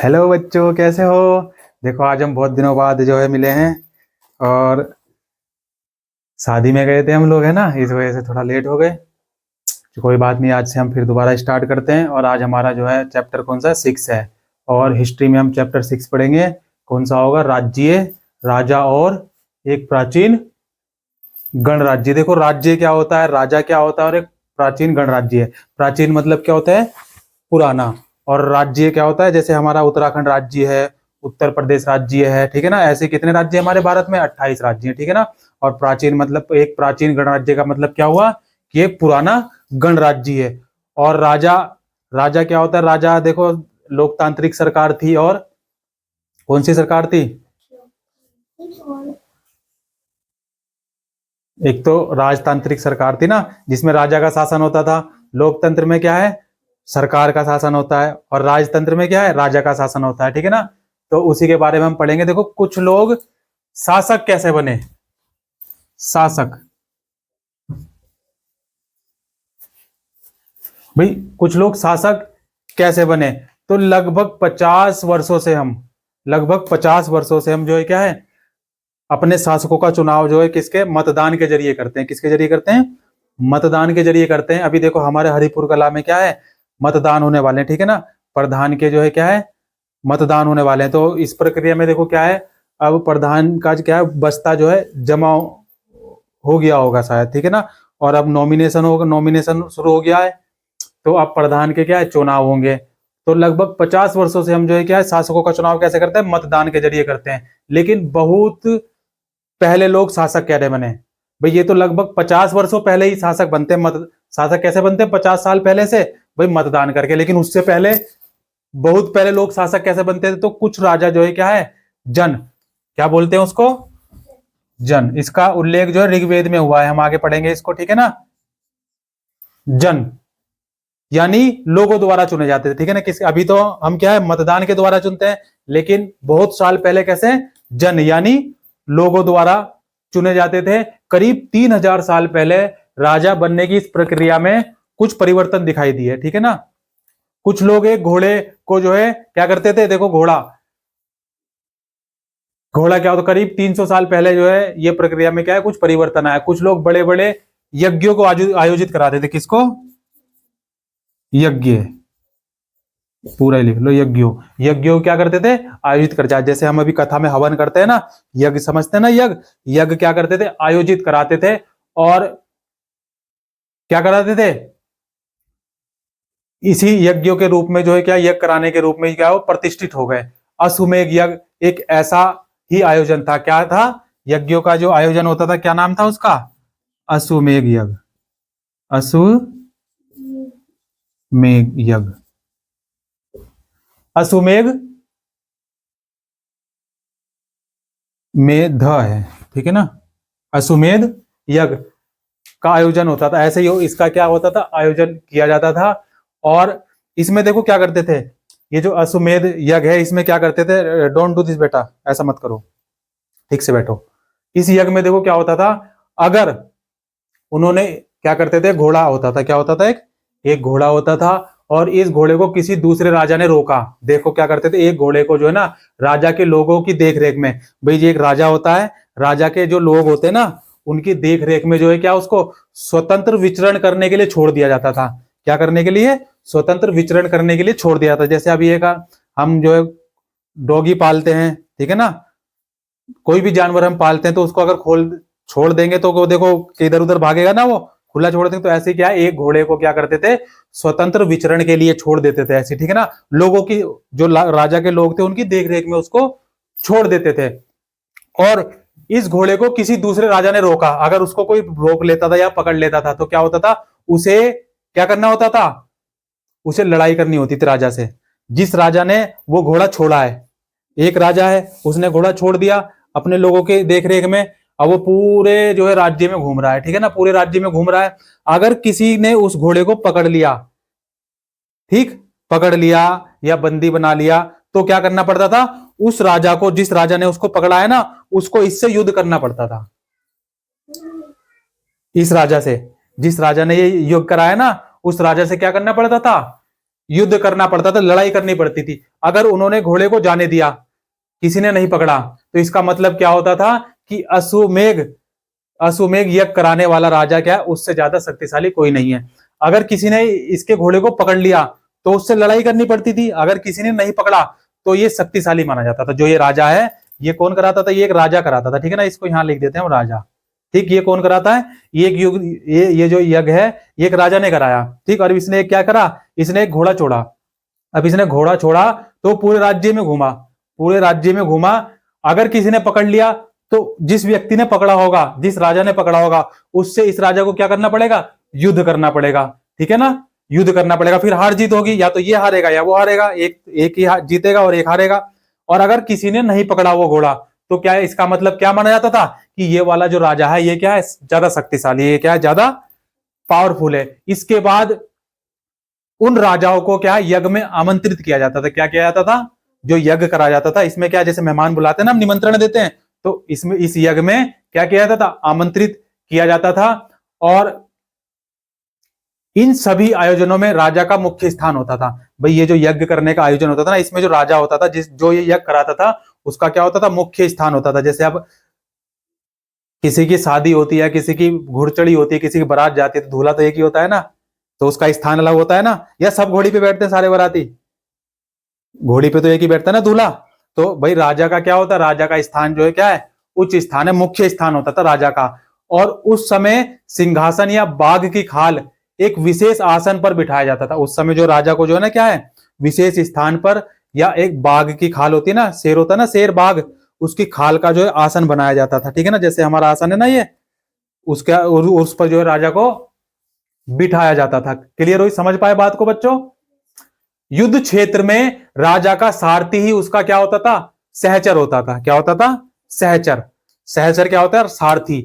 Hello बच्चों, कैसे हो। देखो आज हम बहुत दिनों बाद जो है मिले हैं। और शादी में गए थे हम लोग, है ना, इस वजह से थोड़ा लेट हो गए। तो कोई बात नहीं, आज से हम फिर दोबारा स्टार्ट करते हैं। और आज हमारा जो है चैप्टर कौन सा 6 है। और हिस्ट्री में हम चैप्टर 6 पढ़ेंगे। कौन सा होगा? राज्य, राजा और एक प्राचीन गणराज्य। देखो राज्य क्या होता है, राजा क्या होता है, और एक प्राचीन गणराज्य है। प्राचीन मतलब क्या होता है? पुराना। और राज्य क्या होता है? जैसे हमारा उत्तराखंड राज्य है, उत्तर प्रदेश राज्य है, ठीक है ना। ऐसे कितने राज्य हमारे भारत में? 28 राज्य है, ठीक है ना। और प्राचीन मतलब एक प्राचीन गणराज्य का मतलब क्या हुआ कि एक पुराना गणराज्य है। और राजा, राजा क्या होता है? राजा देखो लोकतांत्रिक सरकार थी। और कौन सी सरकार थी? एक तो राजतांत्रिक सरकार थी ना, जिसमें राजा का शासन होता था। लोकतंत्र में क्या है? सरकार का शासन होता है। और राजतंत्र में क्या है? राजा का शासन होता है, ठीक है ना। तो उसी के बारे में हम पढ़ेंगे। देखो कुछ लोग शासक कैसे बने। शासक, भाई कुछ लोग शासक कैसे बने? तो लगभग 50 वर्षों से हम, लगभग 50 वर्षों से हम जो है क्या है, अपने शासकों का चुनाव जो है किसके? मतदान के जरिए करते हैं। किसके जरिए करते हैं? मतदान के जरिए करते हैं। अभी देखो हमारे हरिपुर कला में क्या है? मतदान होने वाले हैं, ठीक है ना। प्रधान के जो है क्या है? मतदान होने वाले हैं। तो इस प्रक्रिया में देखो क्या है, अब प्रधान का क्या है, बस्ता जो है जमा हो गया होगा शायद, ठीक है ना। और अब नॉमिनेशन होगा, नॉमिनेशन शुरू हो गया है। तो अब प्रधान के क्या है? चुनाव होंगे। तो लगभग 50 वर्षों से हम जो है क्या है, शासकों का चुनाव कैसे करते हैं? मतदान के जरिए करते हैं। लेकिन बहुत पहले लोग शासक कैसे बने? भाई ये तो लगभग 50 वर्षों पहले ही शासक बनते हैं। मत शासक कैसे बनते हैं? 50 साल पहले से, भाई मतदान करके। लेकिन उससे पहले, बहुत पहले लोग शासक कैसे बनते थे? तो कुछ राजा जो है क्या है, जन, क्या बोलते हैं उसको? जन। इसका उल्लेख जो है ऋग्वेद में हुआ है। हम आगे पढ़ेंगे इसको, ठीक है ना। जन यानी लोगों द्वारा चुने जाते थे, ठीक है ना। किस अभी तो हम क्या है, मतदान के द्वारा चुनते हैं। लेकिन बहुत साल पहले कैसे? जन यानी लोगों द्वारा चुने जाते थे। करीब 3000 साल पहले राजा बनने की इस प्रक्रिया में कुछ परिवर्तन दिखाई दिए, ठीक है ना। कुछ लोग एक घोड़े को जो है क्या करते थे? देखो घोड़ा, घोड़ा क्या होता? करीब 300 साल पहले जो है ये प्रक्रिया में क्या है, कुछ परिवर्तन आया। कुछ लोग बड़े बड़े यज्ञों को आयोजित कराते थे। किसको? यज्ञ, पूरा ही लिख लो। यज्ञों, यज्ञों क्या करते थे? आयोजित कर जाए। जैसे हम अभी कथा में हवन करते हैं ना, यज्ञ समझते हैं ना। यज्ञ, यज्ञ क्या करते थे? आयोजित कराते थे। और क्या कराते थे? इसी यज्ञों के रूप में जो है क्या, यज्ञ कराने के रूप में क्या हो, प्रतिष्ठित हो गए। अश्वमेध यज्ञ एक ऐसा ही आयोजन था। क्या था? यज्ञों का जो आयोजन होता था, क्या नाम था उसका? अश्वमेध यज्ञ। अश्वमेध यज्ञ, अश्वमेध में ध है, ठीक है ना। अश्वमेध यज्ञ का आयोजन होता था। ऐसे ही इसका क्या होता था? आयोजन किया जाता था। और इसमें देखो क्या करते थे, ये जो अश्वमेध यज्ञ है, इसमें क्या करते थे? डोंट डू दिस बेटा, ऐसा मत करो, ठीक से बैठो। इस यज्ञ में देखो क्या होता था, अगर उन्होंने क्या करते थे, घोड़ा होता था। क्या होता था? एक घोड़ा होता था। और इस घोड़े को किसी दूसरे राजा ने रोका। देखो क्या करते थे, एक घोड़े को जो है ना, राजा के लोगों की देख रेख में, भाई ये एक राजा होता है, राजा के जो लोग होते हैं ना, उनकी देख रेख में जो है क्या, उसको स्वतंत्र विचरण करने के लिए छोड़ दिया जाता था। क्या करने के लिए? स्वतंत्र विचरण करने के लिए छोड़ दिया था। जैसे अभी एक हम जो है डॉगी पालते हैं, ठीक है ना। कोई भी जानवर हम पालते हैं तो उसको अगर खोल छोड़ देंगे तो वो देखो इधर उधर भागेगा ना, वो खुला छोड़ देंगे। तो ऐसे क्या है, एक घोड़े को क्या करते थे, स्वतंत्र विचरण के लिए छोड़ देते थे ऐसे, ठीक है ना। लोगों की, जो राजा के लोग थे, उनकी देख रेख में उसको छोड़ देते थे। और इस घोड़े को किसी दूसरे राजा ने रोका। अगर उसको कोई रोक लेता था या पकड़ लेता था तो क्या होता था, उसे क्या करना होता था? उसे लड़ाई करनी होती थी राजा से। जिस राजा ने वो घोड़ा छोड़ा है, एक राजा है, उसने घोड़ा छोड़ दिया अपने लोगों के देखरेख में। अब वो पूरे जो है राज्य में घूम रहा है, ठीक है ना, पूरे राज्य में घूम रहा है। अगर किसी ने उस घोड़े को पकड़ लिया, ठीक, पकड़ लिया या बंदी बना लिया, तो क्या करना पड़ता था? उस राजा को, जिस राजा ने उसको पकड़ा है ना, उसको इससे युद्ध करना पड़ता था। इस राजा से, जिस राजा ने ये युद्ध कराया ना, उस राजा से क्या करना पड़ता था? युद्ध करना पड़ता था, लड़ाई करनी पड़ती थी। अगर उन्होंने घोड़े को जाने दिया, किसी ने नहीं पकड़ा, तो इसका मतलब क्या होता था कि अश्वमेध यज्ञ कराने वाला राजा क्या है, उससे ज्यादा शक्तिशाली कोई नहीं है। अगर किसी ने इसके घोड़े को पकड़ लिया तो उससे लड़ाई करनी पड़ती थी, अगर किसी ने नहीं पकड़ा तो ये शक्तिशाली माना जाता था। जो ये राजा है, ये कौन कराता था? ये एक राजा कराता था, ठीक है ना, इसको यहां लिख देते हैं हम राजा। ठीक, ये कौन कराता है? ये एक युग, ये जो यज्ञ है ये एक राजा ने कराया। ठीक, और इसने क्या करा? इसने एक घोड़ा छोड़ा। अब इसने घोड़ा छोड़ा तो पूरे राज्य में घूमा, पूरे राज्य में घूमा। अगर किसी ने पकड़ लिया तो जिस व्यक्ति ने पकड़ा होगा, जिस राजा ने पकड़ा होगा, उससे इस राजा को क्या करना पड़ेगा? युद्ध करना पड़ेगा, ठीक है ना, युद्ध करना पड़ेगा। फिर हार जीत होगी, या तो ये हारेगा या वो हारेगा, एक ही जीतेगा और एक हारेगा। और अगर किसी ने नहीं पकड़ा वो घोड़ा, तो क्या है, इसका मतलब क्या माना जाता था कि ये वाला जो राजा है ये क्या है? ज्यादा शक्तिशाली है, क्या है? ज्यादा पावरफुल है। इसके बाद उन राजाओं को क्या यज्ञ में आमंत्रित किया जाता था। क्या किया जाता था? जो यज्ञ करा जाता था, इसमें क्या, जैसे मेहमान बुलाते हैं ना, हम निमंत्रण देते हैं, तो इसमें इस यज्ञ में क्या किया जाता था? आमंत्रित किया जाता था। और इन सभी आयोजनों में राजा का मुख्य स्थान होता था। भाई ये जो यज्ञ करने का आयोजन होता था ना, इसमें जो राजा होता था, जो ये यज्ञ कराता था, उसका क्या होता था? मुख्य स्थान होता था। जैसे अब किसी की शादी होती है, किसी की घुड़चड़ी होती है, किसी की बारात जाती है, तो दूल्हा तो एक ही होता है ना, तो उसका स्थान अलग होता है ना। या सब घोड़ी पे बैठते हैं सारे बाराती? घोड़ी पे तो एक ही बैठता है ना, दूल्हा। तो भाई राजा का क्या होता है? राजा का स्थान जो है क्या है? उच्च स्थान है, मुख्य स्थान होता था राजा का। और उस समय सिंहासन या बाघ की खाल एक विशेष आसन पर बिठाया जाता था। उस समय जो राजा को जो है ना क्या है, विशेष स्थान पर, या एक बाघ की खाल होती है ना, शेर होता है ना, शेर बाघ, उसकी खाल का जो है आसन बनाया जाता था, ठीक है ना, जैसे हमारा आसन है ना ये, उसका उस पर जो है राजा को बिठाया जाता था। क्लियर हुई? समझ पाए बात को बच्चों? युद्ध क्षेत्र में राजा का सारथी ही उसका क्या होता था? सहचर होता था। क्या होता था? सहचर। सहचर क्या होता है? सारथी।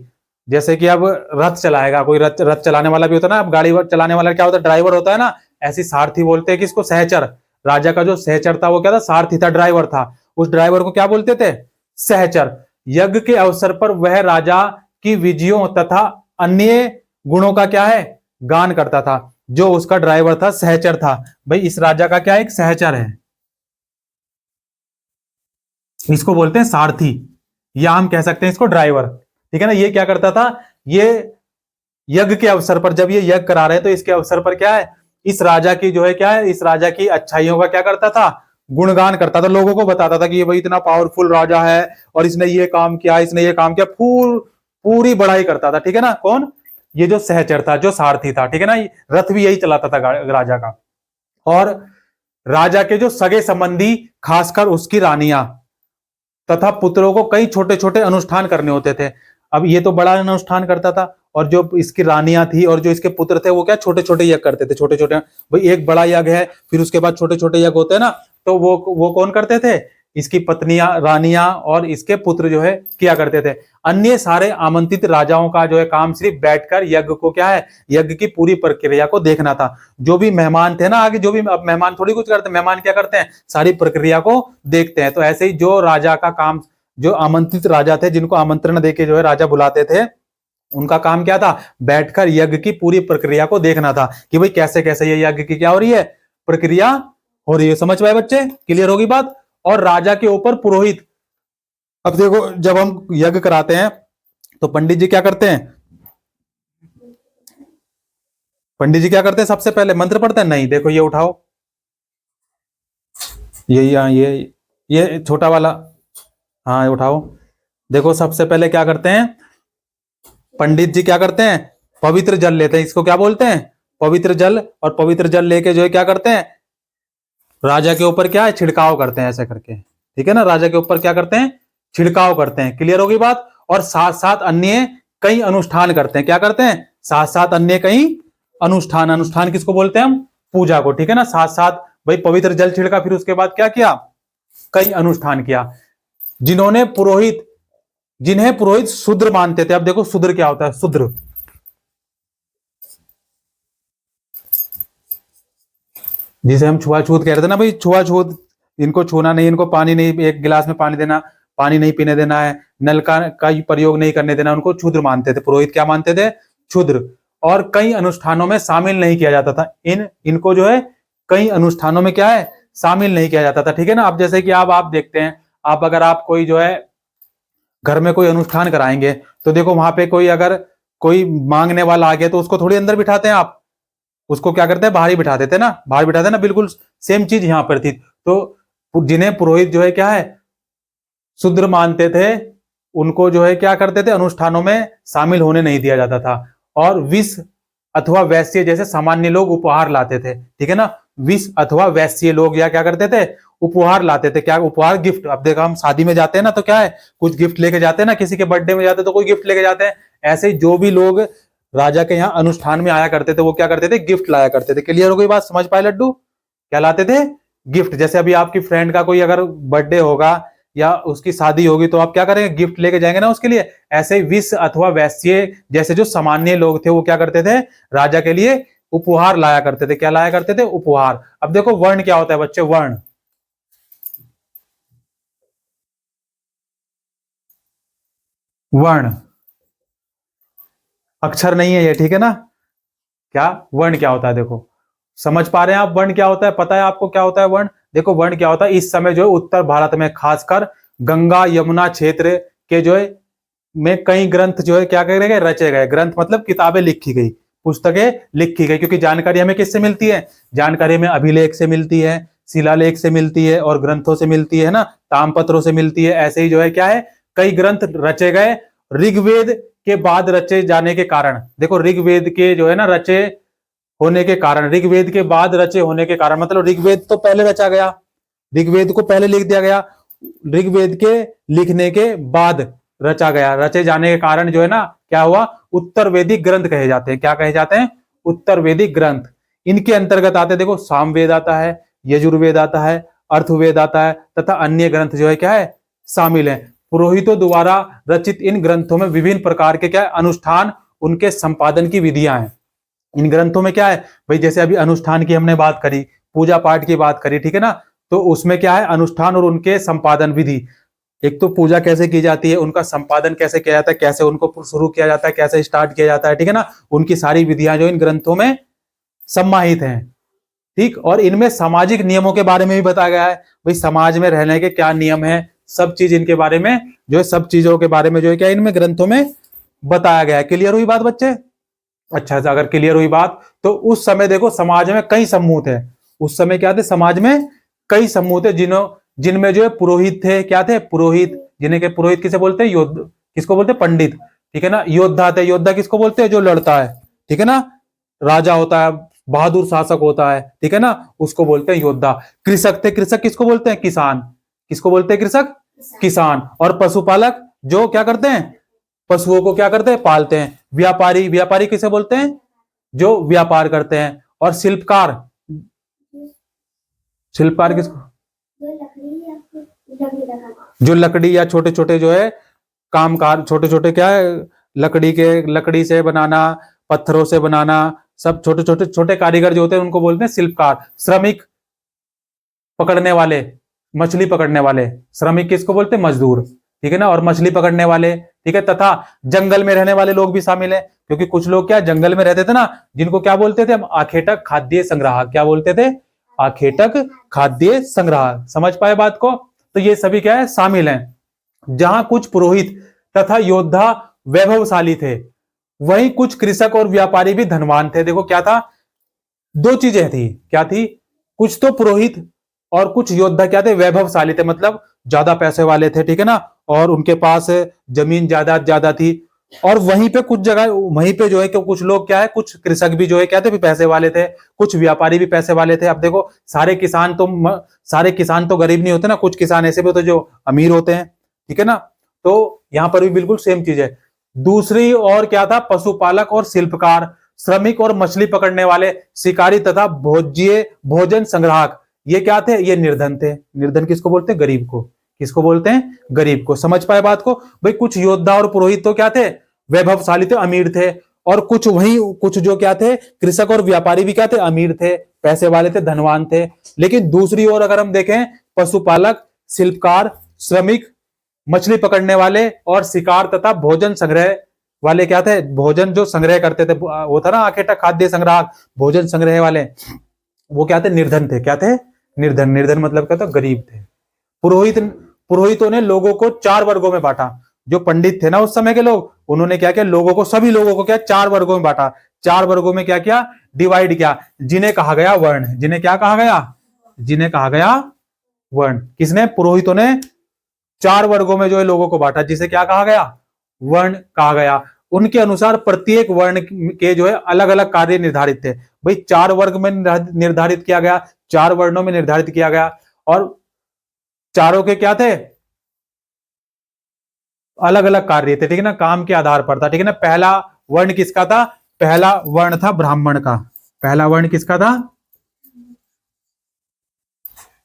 जैसे कि अब रथ चलाएगा कोई, रथ चलाने वाला भी होता है ना, अब गाड़ी चलाने वाला क्या होता है? ड्राइवर होता है ना, ऐसी सारथी बोलते हैं किसको? सहचर। राजा का जो सहचर था वो क्या था? सारथी था, ड्राइवर था। उस ड्राइवर को क्या बोलते थे? सहचर। यज्ञ के अवसर पर वह राजा की विजयों तथा अन्य गुणों का क्या है? गान करता था। जो उसका ड्राइवर था, सहचर था। भाई इस राजा का क्या एक सहचर है, इसको बोलते हैं सारथी, या हम कह सकते हैं इसको ड्राइवर, ठीक है ना। ये क्या करता था? ये यज्ञ के अवसर पर, जब ये यज्ञ करा रहे हैं तो इसके अवसर पर क्या है, इस राजा की जो है क्या है, इस राजा की अच्छाइयों का क्या करता था? गुणगान करता था, लोगों को बताता था कि ये भाई इतना पावरफुल राजा है और इसने ये काम किया, इसने ये काम किया, पूरी बड़ाई करता था, ठीक है ना। कौन? ये जो सहचर था, जो सारथी था, ठीक है ना, रथ भी यही चलाता था राजा का। और राजा के जो सगे संबंधी, खासकर उसकी रानियां तथा पुत्रों को कई छोटे छोटे अनुष्ठान करने होते थे। अब ये तो बड़ा अनुष्ठान करता था, और जो इसकी रानियां थी और जो इसके पुत्र थे वो क्या छोटे छोटे यज्ञ करते थे, छोटे छोटे। भाई एक बड़ा यज्ञ है, फिर उसके बाद छोटे छोटे यज्ञ होते हैं ना, तो वो कौन करते थे? इसकी पत्नियां, रानियां और इसके पुत्र जो है किया करते थे। अन्य सारे आमंत्रित राजाओं का जो है काम सिर्फ बैठकर यज्ञ को क्या है, यज्ञ की पूरी प्रक्रिया को देखना था। जो भी मेहमान थे ना आगे, जो भी, अब मेहमान थोड़ी कुछ करते, मेहमान क्या करते हैं? सारी प्रक्रिया को देखते हैं। तो ऐसे ही जो राजा का काम, जो आमंत्रित राजा थे, जिनको आमंत्रण देके जो है राजा बुलाते थे, उनका काम क्या था? बैठकर यज्ञ की पूरी प्रक्रिया को देखना था कि भाई कैसे कैसे ये यज्ञ की क्या हो रही है, प्रक्रिया हो रही है। समझ पाए बच्चे? क्लियर होगी बात? और राजा के ऊपर पुरोहित, अब देखो जब हम यज्ञ कराते हैं तो पंडित जी क्या करते हैं? पंडित जी क्या करते हैं? सबसे पहले मंत्र पढ़ते हैं? नहीं, देखो ये उठाओ, ये छोटा वाला, हाँ ये उठाओ। देखो सबसे पहले क्या करते हैं पंडित जी? क्या करते हैं? पवित्र जल लेते हैं, इसको क्या बोलते हैं? पवित्र जल। और पवित्र जल लेके जो है क्या करते हैं? राजा के ऊपर क्या है? छिड़काव करते हैं ऐसे करके, ठीक है ना। राजा के ऊपर क्या करते हैं? छिड़काव करते हैं। क्लियर होगी बात? और साथ साथ अन्य कई अनुष्ठान करते हैं। क्या करते हैं? साथ साथ अन्य कई अनुष्ठान। अनुष्ठान किसको बोलते हैं हम? पूजा को, ठीक है ना। साथ साथ भाई पवित्र जल छिड़का, फिर उसके बाद क्या किया? कई अनुष्ठान किया। जिन्हें पुरोहित शूद्र मानते थे। अब देखो शूद्र क्या होता है? शूद्र, जिसे हम छुआछूत कह रहे थे ना, भाई छुआछूत, इनको छूना नहीं, इनको पानी नहीं, एक गिलास में पानी देना, पानी नहीं पीने देना है, नल का प्रयोग नहीं करने देना, उनको क्षुद्र मानते थे। पुरोहित क्या मानते थे? क्षुद्र। और कई अनुष्ठानों में शामिल नहीं किया जाता था। इनको जो है कई अनुष्ठानों में क्या है? शामिल नहीं किया जाता था, ठीक है ना। अब जैसे कि आप देखते हैं, आप अगर आप कोई जो है घर में कोई अनुष्ठान कराएंगे, तो देखो वहां पे कोई अगर कोई मांगने वाला आ गया तो उसको थोड़ी अंदर बिठाते हैं आप, उसको क्या करते हैं, बाहर ही बिठा देते हैं ना, बाहर बिठाते हैं ना। बिल्कुल सेम चीज यहाँ पर थी। तो जिन्हें पुरोहित जो है क्या है शूद्र मानते थे, उनको जो है क्या करते थे, अनुष्ठानों में शामिल होने नहीं दिया जाता था। और विष अथवा वैश्य जैसे सामान्य लोग उपहार लाते थे, ठीक है ना। विष अथवा वैश्य लोग या क्या करते थे, उपहार लाते थे। क्या उपहार, गिफ्ट। अब देखो हम शादी में जाते हैं ना, तो क्या है, कुछ गिफ्ट लेके जाते हैं ना, किसी के बर्थडे में जाते हैं तो कोई गिफ्ट लेके जाते हैं। ऐसे ही जो भी लोग राजा के यहाँ अनुष्ठान में आया करते थे, वो क्या करते थे, गिफ्ट लाया करते थे। क्लियर हो गई बात, समझ पाए लड्डू? क्या लाते थे, गिफ्ट। जैसे अभी आपकी फ्रेंड का कोई अगर बर्थडे होगा या उसकी शादी होगी, तो आप क्या करेंगे, गिफ्ट लेके जाएंगे ना उसके लिए। ऐसे ही विष अथवा वैश्य जैसे जो सामान्य लोग थे, वो क्या करते थे, राजा के लिए उपहार लाया करते थे। क्या लाया करते थे, उपहार। अब देखो वर्ण क्या होता है बच्चे, वर्ण। वर्ण अक्षर नहीं है ये, ठीक है ना। क्या वर्ण क्या होता है, देखो समझ पा रहे हैं आप, वर्ण क्या होता है, पता है आपको क्या होता है वर्ण? देखो वर्ण क्या होता है, इस समय जो है उत्तर भारत में खासकर गंगा यमुना क्षेत्र के जो है में कई ग्रंथ जो है क्या करे गए, रचे गए। ग्रंथ मतलब किताबें लिखी गई, पुस्तकें लिखी गई। क्योंकि जानकारी हमें किससे मिलती है, जानकारी हमें अभिलेख से मिलती है, शिलालेख से मिलती है, और ग्रंथों से मिलती है ना, तामपत्रों से मिलती है। ऐसे ही जो है क्या है, कई ग्रंथ रचे गए। ऋग्वेद के बाद रचे जाने के कारण, देखो ऋग्वेद के जो है ना रचे होने के कारण, ऋग्वेद के बाद रचे होने के कारण, मतलब ऋग्वेद तो पहले रचा गया, ऋग्वेद को पहले लिख दिया गया, ऋग्वेद के लिखने के बाद रचा गया, रचे जाने के कारण जो है ना क्या हुआ, उत्तर वैदिक ग्रंथ कहे जाते हैं। क्या कहे जाते हैं, उत्तर वैदिक ग्रंथ। इनके अंतर्गत आते, देखो सामवेद आता है, यजुर्वेद आता है, अर्थवेद आता है, तथा अन्य ग्रंथ जो है क्या है, शामिल है। पुरोहितों द्वारा रचित इन ग्रंथों में विभिन्न प्रकार के क्या है, अनुष्ठान, उनके संपादन की विधियां हैं। इन ग्रंथों में क्या है भाई, जैसे अभी अनुष्ठान की हमने बात करी, पूजा पाठ की बात करी, ठीक है ना। तो उसमें क्या है, अनुष्ठान और उनके संपादन विधि। एक तो पूजा कैसे की जाती है, उनका संपादन कैसे किया जाता है, कैसे उनको शुरू किया जाता है, कैसे स्टार्ट किया जाता है, ठीक है ना। उनकी सारी विधियां जो इन ग्रंथों में सम्माहित हैं, ठीक। और इनमें सामाजिक नियमों के बारे में भी बताया गया है, भाई समाज में रहने के क्या नियम है, सब चीज इनके बारे में जो है, सब चीजों के बारे में जो है क्या इनमें ग्रंथों में बताया गया है। क्लियर हुई बात बच्चे? अच्छा, अगर क्लियर हुई बात, तो उस समय देखो समाज में कई समूह थे। उस समय क्या थे, समाज में कई समूह थे, जिनमें जो है पुरोहित थे। क्या थे, पुरोहित। जिन्हें के पुरोहित किसे बोलते हैं, योद्धा। किसको बोलते हैं, पंडित, ठीक है ना। योद्धा थे, योद्धा किसको बोलते हैं, जो लड़ता है, ठीक है ना। राजा होता है, बहादुर शासक होता है, ठीक है ना, उसको बोलते हैं योद्धा। कृषक थे, कृषक किसको बोलते हैं, किसान। किसको बोलते हैं, कृषक, किसान। और पशुपालक, जो क्या करते हैं, पशुओं को क्या करते हैं, पालते हैं। व्यापारी, व्यापारी किसे बोलते हैं, जो व्यापार करते हैं। और शिल्पकार, शिल्पकार किसको, जो लकड़ी या छोटे छोटे जो है कामकार, छोटे छोटे क्या है, लकड़ी से बनाना, पत्थरों से बनाना, सब छोटे छोटे छोटे कारीगर जो होते हैं उनको बोलते हैं शिल्पकार। श्रमिक, पकड़ने वाले, मछली पकड़ने वाले, श्रमिक किसको बोलते हैं, मजदूर, ठीक है ना। और मछली पकड़ने वाले, ठीक है। तथा जंगल में रहने वाले लोग भी शामिल है, क्योंकि कुछ लोग क्या जंगल में रहते थे ना, जिनको क्या बोलते थे हम, आखेटक खाद्य संग्राहक। क्या बोलते थे, आखेटक खाद्य संग्राहक। समझ पाए बात को? तो ये सभी क्या है, शामिल हैं। जहां कुछ पुरोहित तथा योद्धा वैभवशाली थे, वहीं कुछ कृषक और व्यापारी भी धनवान थे। देखो क्या था, दो चीजें थी। क्या थी, कुछ तो पुरोहित और कुछ योद्धा क्या थे, वैभवशाली थे, मतलब ज्यादा पैसे वाले थे, ठीक है ना। और उनके पास जमीन ज्यादा ज्यादा थी। और वहीं पे कुछ जगह, वहीं पे जो है कि कुछ लोग क्या है, कुछ कृषक भी जो है क्या थे, पैसे वाले थे, कुछ व्यापारी भी पैसे वाले थे। अब देखो सारे किसान तो गरीब नहीं होते ना, कुछ किसान ऐसे भी होते जो अमीर होते हैं, ठीक है ना। तो यहां पर भी बिल्कुल सेम चीज है। दूसरी और क्या था, पशुपालक और शिल्पकार, श्रमिक और मछली पकड़ने वाले, शिकारी तथा भोजन संग्राहक, ये क्या थे, ये निर्धन थे। निर्धन किसको बोलते हैं, गरीब को। किसको बोलते हैं, गरीब को। समझ पाए बात को? भाई कुछ योद्धा और पुरोहित तो क्या थे, वैभवशाली थे, अमीर थे। और कुछ जो क्या थे, कृषक और व्यापारी भी क्या थे, अमीर थे, पैसे वाले थे, धनवान थे। लेकिन दूसरी ओर अगर हम देखें, पशुपालक, शिल्पकार, श्रमिक, मछली पकड़ने वाले और शिकार तथा भोजन संग्रह वाले क्या थे, भोजन जो संग्रह करते थे, वो था ना आखेटक खाद्य संग्राहक, भोजन संग्रह वाले, वो क्या थे, निर्धन थे। क्या थे, निर्धन, निर्धन मतलब क्या था, गरीब थे। पुरोहितों ने लोगों को 4 वर्गों में बांटा। जो पंडित थे ना उस समय के लोग, उन्होंने क्या किया, लोगों को, सभी लोगों को क्या 4 वर्गों में बांटा। 4 वर्गों में क्या किया, डिवाइड किया, जिन्हें कहा गया वर्ण। जिन्हें क्या कहा गया, जिन्हें कहा गया वर्ण। किसने, पुरोहितों ने 4 वर्गों में जो है लोगों को बांटा, जिसे क्या कहा गया, वर्ण कहा गया। उनके अनुसार प्रत्येक वर्ण के जो है अलग अलग कार्य निर्धारित थे। भाई 4 वर्ग में निर्धारित किया गया, 4 वर्णों में निर्धारित किया गया, और चारों के क्या थे, अलग अलग कार्य थे, ठीक है ना, काम के आधार पर था, ठीक है ना। पहला वर्ण किसका था, पहला वर्ण था ब्राह्मण का। पहला वर्ण किसका था,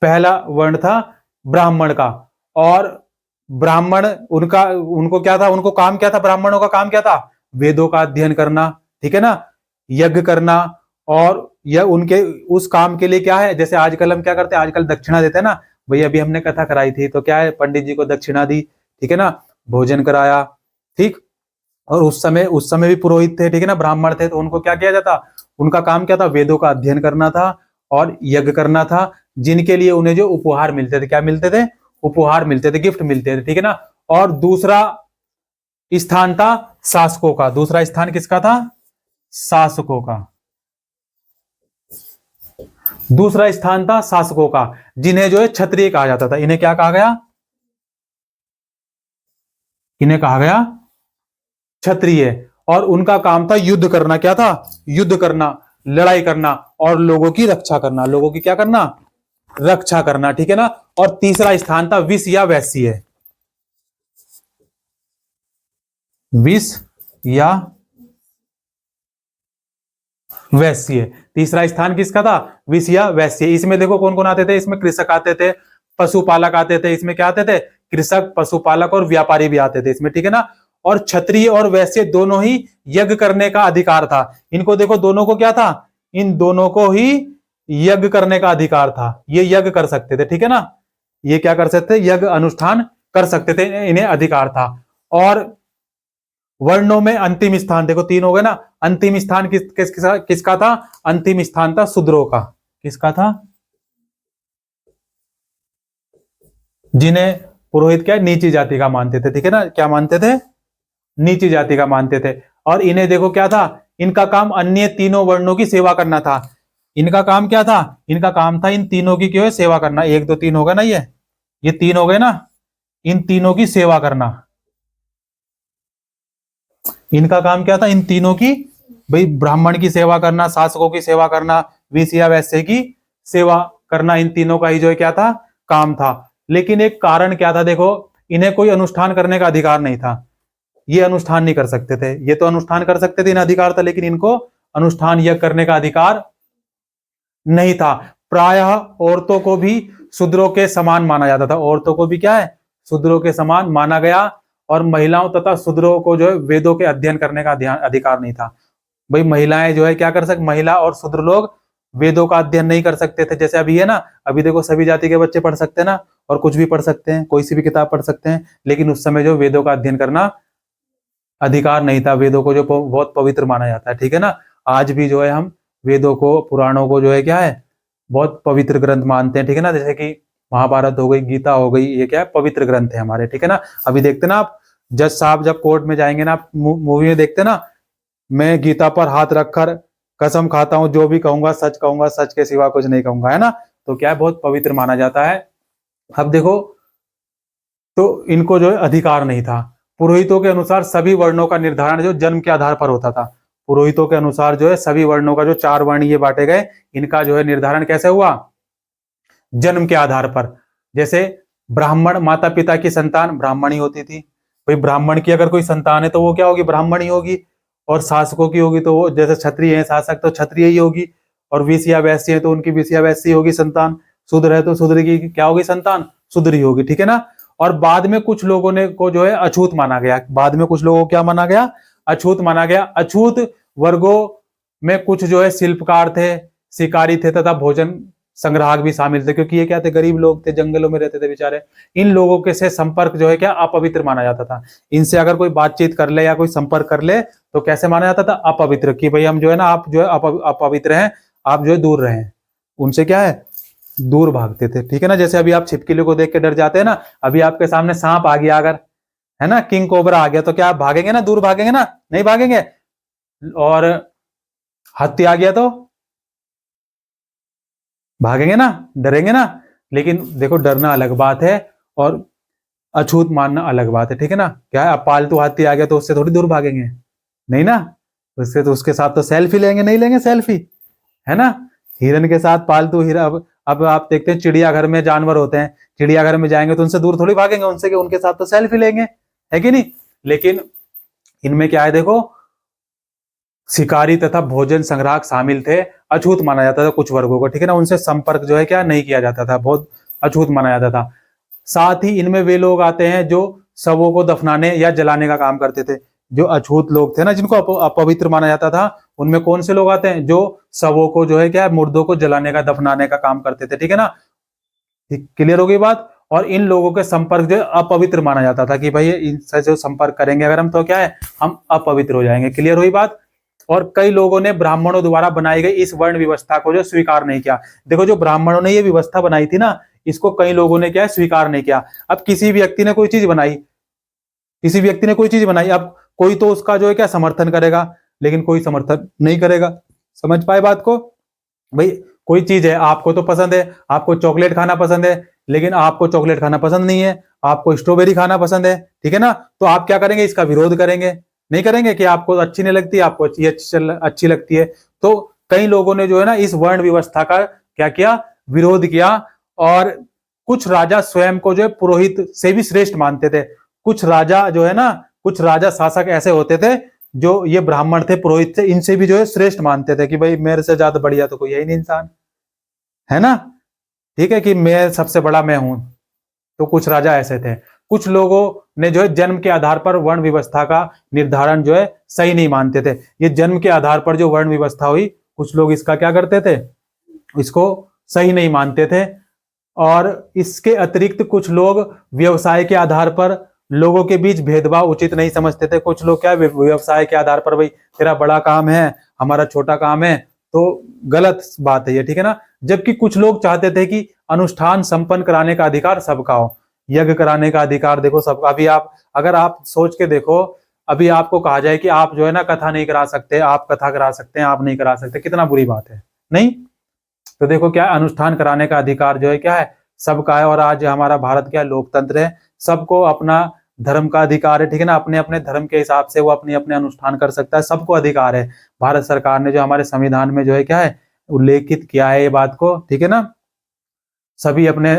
पहला वर्ण था ब्राह्मण का। और ब्राह्मण, उनको क्या था, उनको काम क्या था, ब्राह्मणों का काम क्या था, वेदों का अध्ययन करना, ठीक है ना, यज्ञ करना। और यह उनके उस काम के लिए क्या है, जैसे आजकल हम क्या करते हैं, आजकल दक्षिणा देते हैं ना। भाई अभी हमने कथा कराई थी तो क्या है, पंडित जी को दक्षिणा दी, ठीक है ना, भोजन कराया, ठीक। और उस समय भी पुरोहित थे, ठीक है ना, ब्राह्मण थे, तो उनको क्या किया जाता, उनका काम क्या था, वेदों का अध्ययन करना था और यज्ञ करना था, जिनके लिए उन्हें जो उपहार मिलते थे, क्या मिलते थे, उपहार मिलते थे, गिफ्ट मिलते थे, ठीक है ना। और दूसरा स्थान था शासकों का। दूसरा स्थान किसका था, शासकों का। दूसरा स्थान था शासकों का, जिन्हें जो है क्षत्रिय कहा जाता था। इन्हें क्या कहा गया, इन्हें कहा गया क्षत्रिय। और उनका काम था युद्ध करना। क्या था, युद्ध करना, लड़ाई करना और लोगों की रक्षा करना। लोगों की क्या करना, रक्षा करना, ठीक है ना। और तीसरा स्थान था विष या वैश्य। विष या वैश्य, तीसरा स्थान किसका था, विष या वैश्य। इसमें देखो कौन कौन आते थे, इसमें कृषक आते थे, पशुपालक आते थे, इसमें क्या आते थे, कृषक, पशुपालक और व्यापारी भी आते थे इसमें, ठीक है ना। और क्षत्रिय और वैश्य दोनों ही यज्ञ करने का अधिकार था। इनको देखो, दोनों को क्या था, इन दोनों को ही यज्ञ करने का अधिकार था। ये यज्ञ कर सकते थे, ठीक है ना, ये क्या कर सकते थे, यज्ञ अनुष्ठान कर सकते थे, इन्हें अधिकार था। और वर्णों में अंतिम स्थान देखो, 3 हो गए ना। अंतिम स्थान किसका था, अंतिम स्थान था शूद्रों का। किसका था, जिन्हें पुरोहित क्या नीची जाति का मानते थे, ठीक है ना, क्या मानते थे, नीची जाति का मानते थे। और इन्हें देखो क्या था, इनका काम अन्य तीनों वर्णों की सेवा करना था। इनका काम क्या था, इनका काम था इन तीनों की क्यों है, सेवा करना। 1 2 3 हो गए ना, ये 3 हो गए ना, इन तीनों की सेवा करना। इनका काम क्या था, इन तीनों की, भाई ब्राह्मण की सेवा करना, शासकों की सेवा करना, विष या वैश्य की सेवा करना, इन तीनों का ही जो है क्या था, काम था। लेकिन एक कारण क्या था, देखो, इन्हें कोई अनुष्ठान करने का अधिकार नहीं था। ये अनुष्ठान नहीं कर सकते थे, ये तो अनुष्ठान कर सकते थे, इन्हें अधिकार था, लेकिन इनको अनुष्ठान यह करने का अधिकार नहीं था। प्रायः औरतों को भी शूद्रों के समान माना जाता था। औरतों को भी क्या है, शूद्रों के समान माना गया। और महिलाओं तथा शूद्रों को जो है वेदों के अध्ययन करने का अधिकार नहीं था। भाई महिलाएं जो है क्या कर सकते, महिला और शूद्र लोग वेदों का अध्ययन नहीं कर सकते थे। जैसे अभी है ना, अभी देखो सभी जाति के बच्चे पढ़ सकते हैं ना, और कुछ भी पढ़ सकते हैं, कोई सी भी किताब पढ़ सकते हैं। लेकिन उस समय जो वेदों का अध्ययन करना अधिकार नहीं था। वेदों को जो बहुत पवित्र माना जाता है, ठीक है ना। आज भी जो है हम वेदों को, पुराणों को जो है क्या है, बहुत पवित्र ग्रंथ मानते हैं, ठीक है ना। जैसे कि महाभारत हो गई, गीता हो गई, ये क्या है, पवित्र ग्रंथ है हमारे, ठीक है ना। अभी देखते ना आप, जज साहब जब कोर्ट में जाएंगे ना, मूवी में देखते ना, मैं गीता पर हाथ रखकर कसम खाता हूं, जो भी कहूंगा सच के सिवा कुछ नहीं कहूंगा, है ना। तो क्या है, बहुत पवित्र माना जाता है। अब देखो, तो इनको जो है अधिकार नहीं था। पुरोहितों के अनुसार सभी वर्णों का निर्धारण जो जन्म के आधार पर होता था। पुरोहितों के अनुसार जो है सभी वर्णों का, जो 4 वर्ण ये बांटे गए, इनका जो है निर्धारण कैसे हुआ, जन्म के आधार पर। जैसे ब्राह्मण, माता पिता की संतान ब्राह्मण ही होती थी। भाई ब्राह्मण की अगर कोई संतान है तो वो क्या होगी, ब्राह्मण ही होगी। और शासकों की होगी तो वो, जैसे क्षत्रिय है शासक, तो क्षत्रिय ही होगी। और विष या वैश्य है तो उनकी विष या वैश्य होगी संतान। शूद्र है तो शूद्र की क्या होगी संतान, शूद्र ही होगी, ठीक है ना। और बाद में कुछ लोगों ने को जो है अछूत माना गया। बाद में कुछ लोगों को क्या माना गया, अछूत माना गया। अछूत वर्गों में कुछ जो है शिल्पकार थे, शिकारी थे तथा भोजन संग्राहक भी शामिल थे, क्योंकि ये क्या थे, गरीब लोग थे, जंगलों में रहते थे बेचारे। इन लोगों के से संपर्क जो है क्या, अपवित्र माना जाता था। इनसे अगर कोई बातचीत कर ले या कोई संपर्क कर ले तो कैसे माना जाता था, अपवित्र, कि भाई हम जो है ना, आप जो है अपवित्र हैं, आप जो है दूर रहें उनसे, क्या है, दूर भागते थे, ठीक है ना। जैसे अभी आप छिपकली को देख के डर जाते हैं ना, अभी आपके सामने सांप आ गया अगर, है ना, किंग कोबरा आ गया, तो क्या आप भागेंगे ना, दूर भागेंगे ना, नहीं भागेंगे। और हाथी आ गया तो भागेंगे ना, डरेंगे ना। लेकिन देखो डरना अलग बात है और अछूत मानना अलग बात है, ठीक है ना। क्या है, अब पालतू हाथी आ गया तो उससे थोड़ी दूर भागेंगे, नहीं ना। उससे तो उसके साथ तो सेल्फी लेंगे, नहीं लेंगे सेल्फी, है ना। हिरन के साथ पालतू हिरन, अब आप देखते हैं चिड़ियाघर में जानवर होते हैं, चिड़ियाघर में जाएंगे तो उनसे दूर थोड़ी भागेंगे, उनसे कि उनके साथ तो सेल्फी लेंगे, है कि नहीं। लेकिन इनमें क्या है देखो, शिकारी तथा भोजन संग्राहक शामिल थे, अछूत माना जाता था कुछ वर्गों को, ठीक है ना। उनसे संपर्क जो है क्या नहीं किया जाता था, बहुत अछूत माना जाता था। साथ ही इनमें वे लोग आते हैं जो शवों को दफनाने या जलाने का काम करते थे। जो अछूत लोग थे ना, जिनको अपवित्र माना जाता था, उनमें कौन से लोग आते हैं, जो शवों को जो है क्या, मुर्दों को जलाने का दफनाने का काम करते थे, ठीक है ना। क्लियर हो गई बात। और इन लोगों के संपर्क जो अपवित्र माना जाता था कि भाई इनसे जो संपर्क करेंगे अगर हम, तो क्या है, हम अपवित्र हो जाएंगे। क्लियर हुई बात। और कई लोगों ने ब्राह्मणों द्वारा बनाई गई इस वर्ण व्यवस्था को जो स्वीकार नहीं किया। देखो जो ब्राह्मणों ने ये व्यवस्था बनाई थी ना, इसको कई लोगों ने क्या है, स्वीकार नहीं किया। अब किसी व्यक्ति ने कोई चीज बनाई, किसी व्यक्ति ने कोई चीज बनाई, अब कोई तो उसका जो है क्या समर्थन करेगा, लेकिन कोई समर्थन नहीं करेगा। समझ पाए बात को। भाई कोई चीज है, आपको तो पसंद है, आपको चॉकलेट खाना पसंद है, लेकिन आपको चॉकलेट खाना पसंद नहीं है, आपको स्ट्रॉबेरी खाना पसंद है, ठीक है ना। तो आप क्या करेंगे, इसका विरोध करेंगे, नहीं करेंगे कि आपको अच्छी नहीं लगती, आपको अच्छी लगती है। तो कई लोगों ने जो है ना इस वर्ण व्यवस्था का क्या किया, विरोध किया। और कुछ राजा स्वयं को जो है पुरोहित से भी श्रेष्ठ मानते थे। कुछ राजा जो है ना, कुछ राजा शासक ऐसे होते थे जो ये ब्राह्मण थे, पुरोहित थे, इनसे भी जो है श्रेष्ठ मानते थे कि भाई मेरे से ज्यादा बढ़िया तो कोई है ही नहीं इंसान, है ना। ठीक है कि मैं सबसे बड़ा मैं हूं। तो कुछ राजा ऐसे थे। कुछ लोगों ने जो है जन्म के आधार पर वर्ण व्यवस्था का निर्धारण जो है सही नहीं मानते थे। ये जन्म के आधार पर जो वर्ण व्यवस्था हुई, कुछ लोग इसका क्या करते थे, इसको सही नहीं मानते थे। और इसके अतिरिक्त कुछ लोग व्यवसाय के आधार पर लोगों के बीच भेदभाव उचित नहीं समझते थे। कुछ लोग क्या व्यवसाय के आधार पर, भाई तेरा बड़ा काम है, हमारा छोटा काम है, तो गलत बात है ये, ठीक है ना। जबकि कुछ लोग चाहते थे कि अनुष्ठान संपन्न कराने का अधिकार सबका हो। यज्ञ कराने का अधिकार देखो सबका। अभी आप अगर आप सोच के देखो, अभी आपको कहा जाए कि आप जो है ना कथा नहीं करा सकते, आप कथा करा सकते हैं, आप नहीं करा सकते, कितना बुरी बात है, नहीं। तो देखो क्या अनुष्ठान कराने का अधिकार जो है क्या है, सबका है। और आज हमारा भारत क्या लोकतंत्र है, सबको अपना धर्म का अधिकार है, ठीक है ना। अपने अपने धर्म के हिसाब से वो अपने अपने अनुष्ठान कर सकता है, सबको अधिकार है। भारत सरकार ने जो हमारे संविधान में जो है क्या है उल्लेखित किया है ये बात को, ठीक है ना। सभी अपने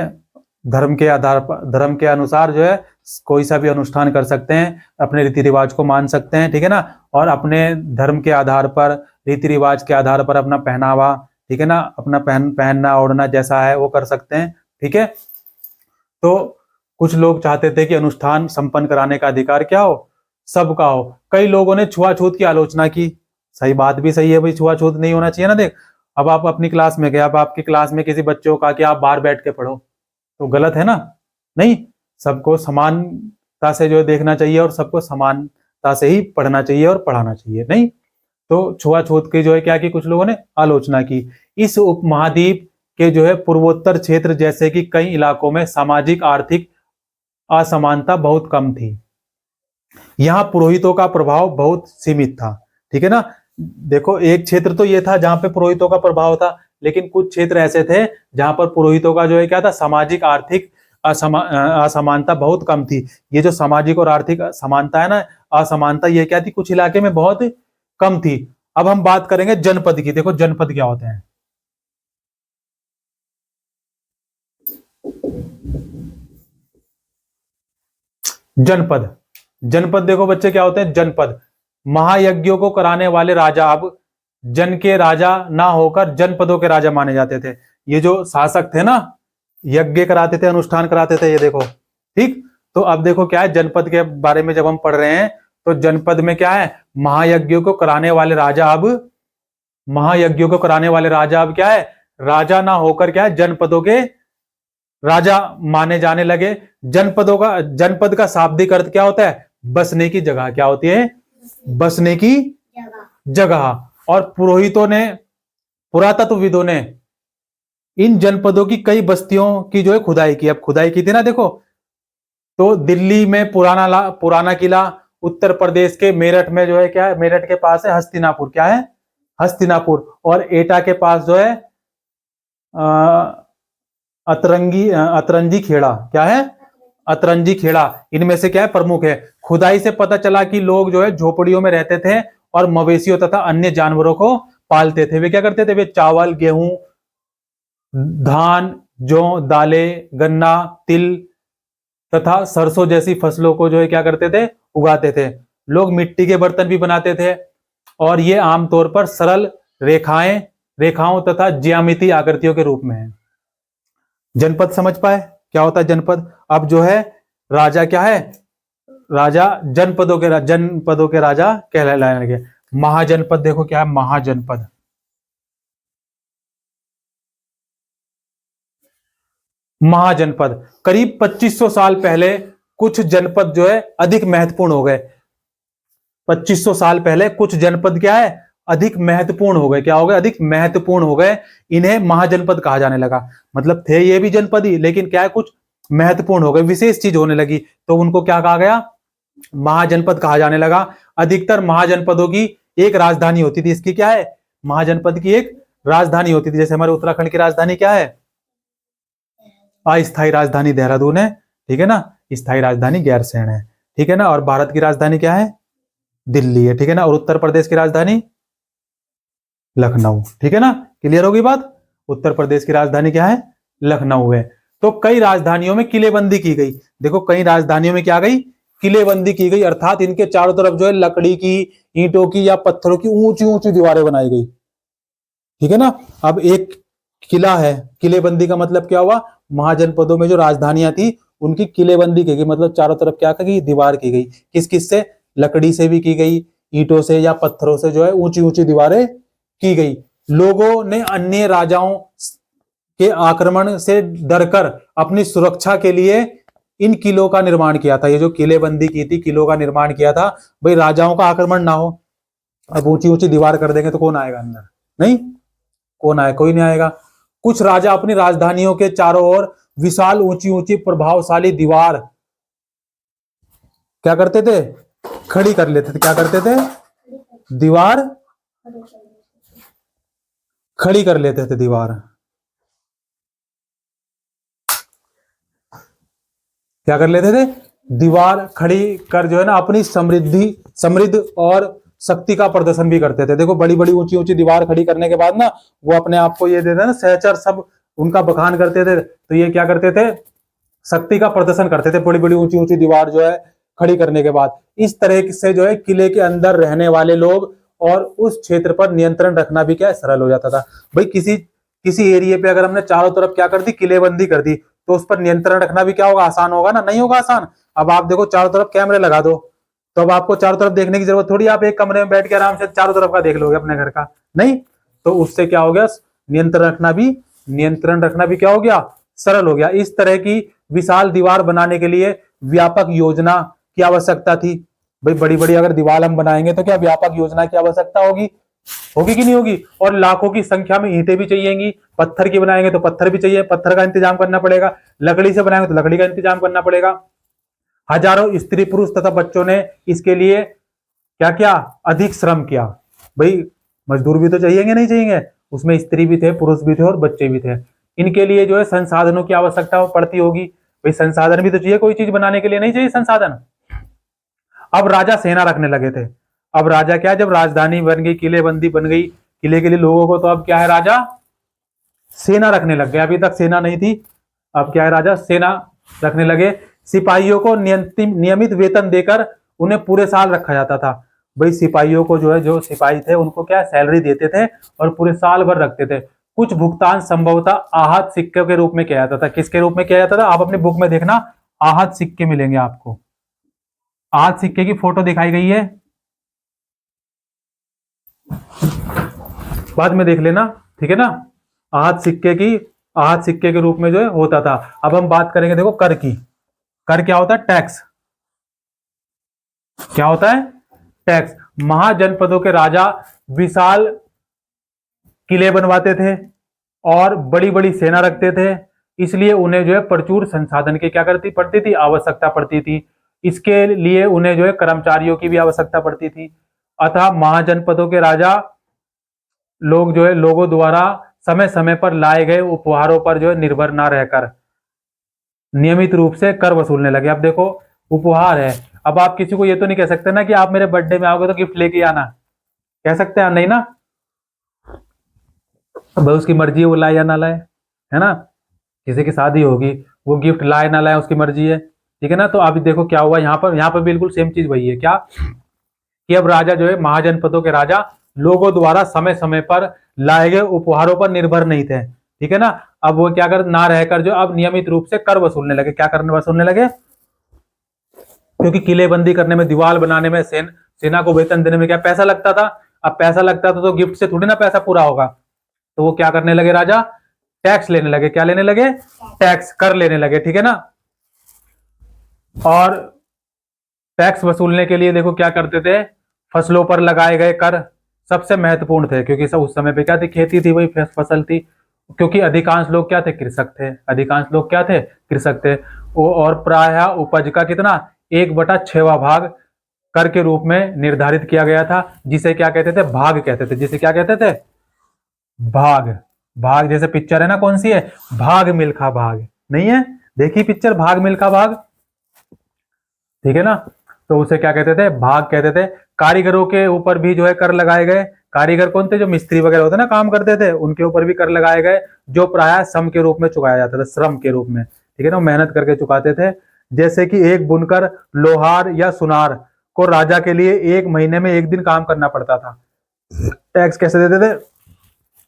धर्म के आधार पर, धर्म के अनुसार जो है कोई सा भी अनुष्ठान कर सकते हैं, अपने रीति रिवाज को मान सकते हैं, ठीक है ना। और अपने धर्म के आधार पर, रीति रिवाज के आधार पर अपना पहनावा, ठीक है ना, अपना पहनना ओढ़ना जैसा है वो कर सकते हैं, ठीक है। तो कुछ लोग चाहते थे कि अनुष्ठान संपन्न कराने का अधिकार क्या हो, सबका हो। कई लोगों ने छुआछूत की आलोचना की। सही बात भी सही है भाई, छुआछूत नहीं होना चाहिए ना। देख अब आप अपनी क्लास में गए, अब आपकी क्लास में किसी बच्चे को कहा कि आप बाहर बैठ के पढ़ो, तो गलत है ना। नहीं, सबको समानता से जो है देखना चाहिए और सबको समानता से ही पढ़ना चाहिए और पढ़ाना चाहिए, नहीं। तो छुआछूत की जो है क्या की कुछ लोगों ने आलोचना की। इस उपमहाद्वीप के जो है पूर्वोत्तर क्षेत्र जैसे कि कई इलाकों में सामाजिक आर्थिक असमानता बहुत कम थी। यहाँ पुरोहितों का प्रभाव बहुत सीमित था, ठीक है ना। देखो एक क्षेत्र तो ये था जहां पे पुरोहितों का प्रभाव था, लेकिन कुछ क्षेत्र ऐसे थे जहां पर पुरोहितों का जो है क्या था, सामाजिक आर्थिक असमानता बहुत कम थी। ये जो सामाजिक और आर्थिक समानता है ना, असमानता, ये क्या थी, कुछ इलाके में बहुत कम थी। अब हम बात करेंगे जनपद की। देखो जनपद क्या होते हैं। जनपद, जनपद देखो बच्चे क्या होते हैं, जनपद महायज्ञों को कराने वाले राजा। अब जन के राजा ना होकर जनपदों के राजा माने जाते थे। ये जो शासक थे ना, यज्ञ कराते थे, अनुष्ठान कराते थे, ये देखो, ठीक। तो अब देखो क्या है, जनपद के बारे में जब हम पढ़ रहे हैं, तो जनपद में क्या है, महायज्ञों को कराने वाले राजा, अब महायज्ञों को कराने वाले राजा अब क्या है, राजा ना होकर क्या है, जनपदों के राजा माने जाने लगे। जनपदों का, जनपद का शाब्दिक अर्थ क्या होता है, बसने की जगह। क्या होती है, बसने की जगह। और पुरोहितों ने, पुरातत्वविदों ने इन जनपदों की कई बस्तियों की जो है खुदाई की। अब खुदाई की थी ना, देखो, तो दिल्ली में पुराना किला, उत्तर प्रदेश के मेरठ में जो है क्या है, मेरठ के पास है हस्तिनापुर, क्या है, हस्तिनापुर, और एटा के पास जो है अतरंगी खेड़ा, क्या है, अतरंजी खेड़ा, इनमें से क्या है, प्रमुख है। खुदाई से पता चला कि लोग जो है झोपड़ियों में रहते थे और मवेशियों तथा अन्य जानवरों को पालते थे। वे क्या करते थे, वे चावल, गेहूं, धान, जौ, दालें, गन्ना, तिल तथा सरसों जैसी फसलों को जो है क्या करते थे, उगाते थे। लोग मिट्टी के बर्तन भी बनाते थे और ये आमतौर पर सरल रेखाओं तथा ज्यामिति आकृतियों के रूप में है। जनपद समझ पाए क्या होता है जनपद? अब जो है राजा क्या है, राजा जनपदों के राजा कहलाने लगे। महाजनपद देखो क्या है, महाजनपद। महाजनपद करीब 2500 साल पहले कुछ जनपद जो है अधिक महत्वपूर्ण हो गए। 2500 साल पहले कुछ जनपद क्या है, अधिक महत्वपूर्ण हो गए। क्या हो गए, अधिक महत्वपूर्ण हो गए। इन्हें महाजनपद कहा जाने लगा। मतलब थे ये भी जनपद ही, लेकिन क्या है, कुछ महत्वपूर्ण हो गए, विशेष चीज होने लगी, तो उनको क्या कहा गया, महाजनपद कहा जाने लगा। अधिकतर महाजनपदों की एक राजधानी होती थी। इसकी क्या है, महाजनपद की एक राजधानी होती थी। जैसे हमारे उत्तराखंड की राजधानी क्या है, अस्थायी राजधानी देहरादून है, ठीक है ना, स्थायी राजधानी गैरसैंण है, ठीक है ना। और भारत की राजधानी क्या है, दिल्ली है, ठीक है ना। और उत्तर प्रदेश की राजधानी लखनऊ, ठीक है ना। क्लियर होगी बात? उत्तर प्रदेश की राजधानी क्या है, लखनऊ है। तो कई राजधानियों में किलेबंदी की गई। देखो कई राजधानियों में क्या गई, किलेबंदी की गई, अर्थात इनके चारों तरफ जो है लकड़ी की, ईंटों की या पत्थरों की ऊंची ऊंची दीवारें बनाई गई, ठीक है ना। अब एक किला है, किलेबंदी का मतलब क्या हुआ, महाजनपदों में जो राजधानियां थी उनकी किलेबंदी की गई, मतलब चारों तरफ क्या की गई, दीवार की गई। किस किस से, लकड़ी से भी की गई, ईंटों से या पत्थरों से जो है ऊंची ऊंची दीवारें की गई। लोगों ने अन्य राजाओं के आक्रमण से डरकर अपनी सुरक्षा के लिए इन किलों का निर्माण किया था। ये जो किलेबंदी की थी, किलों का निर्माण किया था, भाई राजाओं का आक्रमण ना हो। अब ऊंची ऊंची दीवार कर देंगे तो कौन आएगा अंदर, नहीं, कौन आए, कोई नहीं आएगा। कुछ राजा अपनी राजधानियों के चारों ओर विशाल ऊंची ऊंची प्रभावशाली दीवार क्या करते थे, खड़ी कर लेते थे। क्या करते थे, दीवार खड़ी कर लेते थे, दीवार क्या कर लेते थे, दीवार खड़ी कर जो है ना अपनी समृद्ध और शक्ति का प्रदर्शन भी करते थे। देखो बड़ी बड़ी ऊंची ऊंची दीवार खड़ी करने के बाद ना वो अपने आप को ये देते ना, सहचर सब उनका बखान करते थे। तो ये क्या करते थे, शक्ति का प्रदर्शन करते थे, बड़ी बड़ी ऊंची ऊंची दीवार जो है खड़ी करने के बाद। इस तरह से जो है किले के अंदर रहने वाले लोग और उस क्षेत्र पर नियंत्रण रखना भी क्या है, सरल हो जाता था। भाई किसी किसी एरिया पे अगर हमने चारों तरफ क्या कर दी, किलेबंदी कर दी, तो उस पर नियंत्रण रखना भी क्या होगा, आसान होगा ना, नहीं होगा आसान। अब आप देखो चारों तरफ कैमरे लगा दो, तो अब आपको चारों तरफ देखने की जरूरत थोड़ी, आप एक कमरे में बैठ के आराम से चारों तरफ का देख लोगे अपने घर का, नहीं। तो उससे क्या हो गया, नियंत्रण रखना भी क्या हो गया, सरल हो गया। इस तरह की विशाल दीवार बनाने के लिए व्यापक योजना की आवश्यकता थी। भाई बड़ी बड़ी अगर दीवार हम बनाएंगे तो क्या व्यापक योजना की आवश्यकता होगी, होगी कि नहीं होगी। और लाखों की संख्या में ईंटें भी चाहिएंगी, पत्थर की बनाएंगे तो पत्थर भी चाहिए, पत्थर का इंतजाम करना पड़ेगा, लकड़ी से बनाएंगे तो लकड़ी का इंतजाम करना पड़ेगा। हजारों स्त्री पुरुष तथा बच्चों ने इसके लिए क्या क्या, अधिक श्रम किया। भाई मजदूर भी तो चाहिएंगे, नहीं चाहिए, उसमें स्त्री भी थे, पुरुष भी थे और बच्चे भी थे। इनके लिए जो है संसाधनों की आवश्यकता पड़ती होगी। भाई संसाधन भी तो चाहिए, कोई चीज बनाने के लिए नहीं चाहिए संसाधन। अब राजा सेना रखने लगे थे। अब राजा क्या, जब राजधानी बन गई, किलेबंदी बन गई, किले के लिए लोगों को, तो अब क्या है, राजा सेना रखने लग गए। अभी तक सेना नहीं थी, अब क्या है, राजा सेना रखने लगे। सिपाहियों को नियमित वेतन देकर उन्हें पूरे साल रखा जाता था। भाई सिपाहियों को जो है, जो सिपाही थे उनको क्या सैलरी देते थे और पूरे साल भर रखते थे। कुछ भुगतान संभवतः आहत सिक्के के रूप में किया जाता था। किसके रूप में किया जाता था, आप अपनी बुक में देखना, आहत सिक्के मिलेंगे आपको। आहत सिक्के की फोटो दिखाई गई है, बाद में देख लेना, ठीक है ना। आहत सिक्के के रूप में जो है होता था। अब हम बात करेंगे देखो कर की। कर क्या होता है, टैक्स। क्या होता है, टैक्स। महाजनपदों के राजा विशाल किले बनवाते थे, और बड़ी बड़ी सेना रखते थे, इसलिए उन्हें जो है प्रचुर संसाधन की क्या करती पड़ती थी, आवश्यकता पड़ती थी। इसके लिए उन्हें जो है कर्मचारियों की भी आवश्यकता पड़ती थी। अतः महाजनपदों के राजा लोग जो है लोगों द्वारा समय समय पर लाए गए उपहारों पर जो है निर्भर ना रहकर नियमित रूप से कर वसूलने लगे। अब देखो उपहार है, अब आप किसी को ये तो नहीं कह सकते ना कि आप मेरे बर्थडे में आओगे तो गिफ्ट लेके आना, कह सकते हैं नहीं ना? भाई उसकी मर्जी है वो लाए या ना लाए, है ना? किसी की शादी होगी, वो गिफ्ट लाए ना लाए उसकी मर्जी है, ठीक है ना? तो अभी देखो क्या हुआ यहाँ पर बिल्कुल सेम चीज वही है, क्या कि अब राजा जो है महाजनपदों के राजा लोगों द्वारा समय समय पर लाए गए उपहारों पर निर्भर नहीं थे, ठीक है ना? अब वो क्या कर ना रहकर जो अब नियमित रूप से कर वसूलने लगे, क्या करने वसूलने लगे? क्योंकि किलेबंदी करने में, दीवार बनाने में, सेना को वेतन देने में क्या पैसा लगता था? अब पैसा लगता था तो गिफ्ट से थोड़ी ना पैसा पूरा होगा, तो वो क्या करने लगे राजा? टैक्स लेने लगे। क्या लेने लगे? टैक्स, कर लेने लगे, ठीक है ना? और टैक्स वसूलने के लिए देखो क्या करते थे, फसलों पर लगाए गए कर सबसे महत्वपूर्ण थे, क्योंकि सब उस समय पे क्या थी, खेती थी, वही फसल थी। क्योंकि अधिकांश लोग क्या थे, कृषक थे, अधिकांश लोग क्या थे, कृषक थे। और प्रायः उपज का कितना, 1/6वां भाग कर के रूप में निर्धारित किया गया था, जिसे क्या कहते थे, भाग कहते थे। जिसे क्या कहते थे, भाग। भाग जैसे पिक्चर है ना, कौन सी है, भाग मिल्खा भाग, नहीं है? देखी पिक्चर भाग मिल्खा भाग, ठीक है ना? तो उसे क्या कहते थे, भाग कहते थे। कारीगरों के ऊपर भी जो है कर लगाए गए। कारीगर कौन थे, जो मिस्त्री वगैरह होते ना काम करते थे, उनके ऊपर भी कर लगाए गए, जो प्राय श्रम के रूप में चुकाया जाता था, श्रम के रूप में, ठीक है ना? मेहनत करके चुकाते थे। जैसे कि एक बुनकर, लोहार या सुनार को राजा के लिए 1 महीने में 1 दिन काम करना पड़ता था। टैक्स कैसे देते थे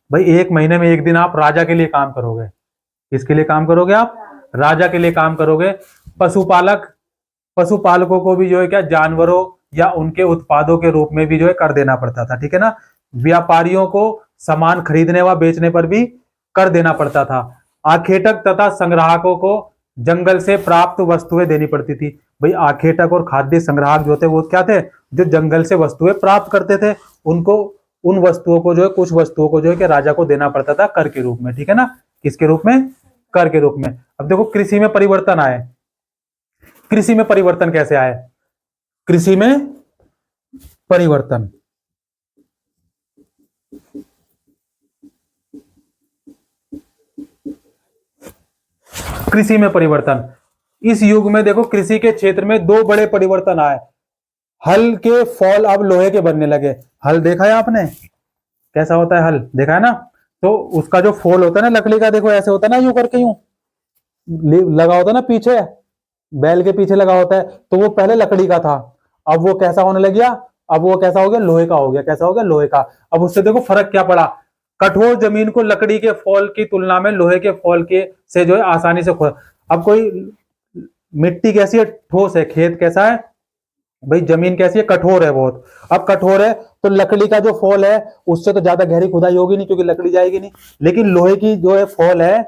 भाई, 1 महीने में 1 दिन आप राजा के लिए काम करोगे। किसके लिए काम करोगे आप? राजा के लिए काम करोगे। पशुपालकों को भी जो है क्या, जानवरों या उनके उत्पादों के रूप में भी जो है कर देना पड़ता था, ठीक है ना? व्यापारियों को सामान खरीदने व बेचने पर भी कर देना पड़ता था। आखेटक तथा संग्राहकों को जंगल से प्राप्त वस्तुएं देनी पड़ती थी। भाई आखेटक और खाद्य संग्राहक जो थे वो क्या थे, जो जंगल से वस्तुएं प्राप्त करते थे, उनको उन वस्तुओं को जो है, कुछ वस्तुओं को जो है कि राजा को देना पड़ता था कर के रूप में, ठीक है ना? किसके रूप में? कर के रूप में। अब देखो कृषि में परिवर्तन आए। कृषि में परिवर्तन कैसे आए? कृषि में परिवर्तन, कृषि में परिवर्तन, इस युग में देखो कृषि के क्षेत्र में 2 बड़े परिवर्तन आए। हल के फॉल अब लोहे के बनने लगे। हल देखा है आपने, कैसा होता है हल, देखा है ना? तो उसका जो फॉल होता है ना लकड़ी का, देखो ऐसे होता है ना, यूं करके यूं लगा होता है ना पीछे, बैल के पीछे लगा होता है, तो वो पहले लकड़ी का था, अब वो कैसा होने लग गया, अब वो कैसा हो गया, लोहे का हो गया। कैसा हो गया, लोहे का। अब उससे देखो फर्क क्या पड़ा, कठोर जमीन को लकड़ी के फॉल की तुलना में लोहे के फॉल के से जो है आसानी से खोद। अब कोई मिट्टी कैसी है, ठोस है, खेत कैसा है भाई, जमीन कैसी है, कठोर है बहुत। अब कठोर है तो लकड़ी का जो फॉल है उससे तो ज्यादा गहरी खुदाई होगी नहीं, क्योंकि लकड़ी जाएगी नहीं। लेकिन लोहे की जो है फॉल है,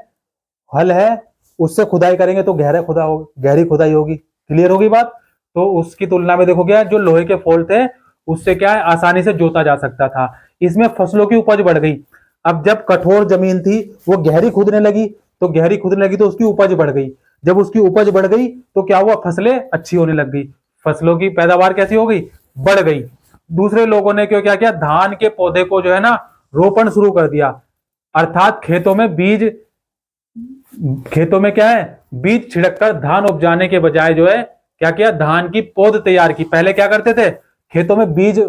हल है, उससे खुदाई करेंगे तो गहरी खुदाई होगी। क्लियर होगी बात? तो उसकी तुलना में देखो क्या, जो लोहे के फॉल थे उससे क्या है, आसानी से जोता जा सकता था। इसमें फसलों की उपज बढ़ गई। अब जब कठोर जमीन थी वो गहरी खुदने लगी, तो उसकी उपज बढ़ गई। जब उसकी उपज बढ़ गई तो क्या हुआ, फसलें अच्छी होने लग गई, फसलों की पैदावार कैसी हो गई, बढ़ गई। दूसरे लोगों ने क्यों क्या किया, धान के पौधे को जो है ना रोपण शुरू कर दिया। अर्थात खेतों में क्या है, बीज छिड़ककर धान उपजाने के बजाय जो है क्या किया, धान की पौध तैयार की। पहले क्या करते थे, खेतों में बीज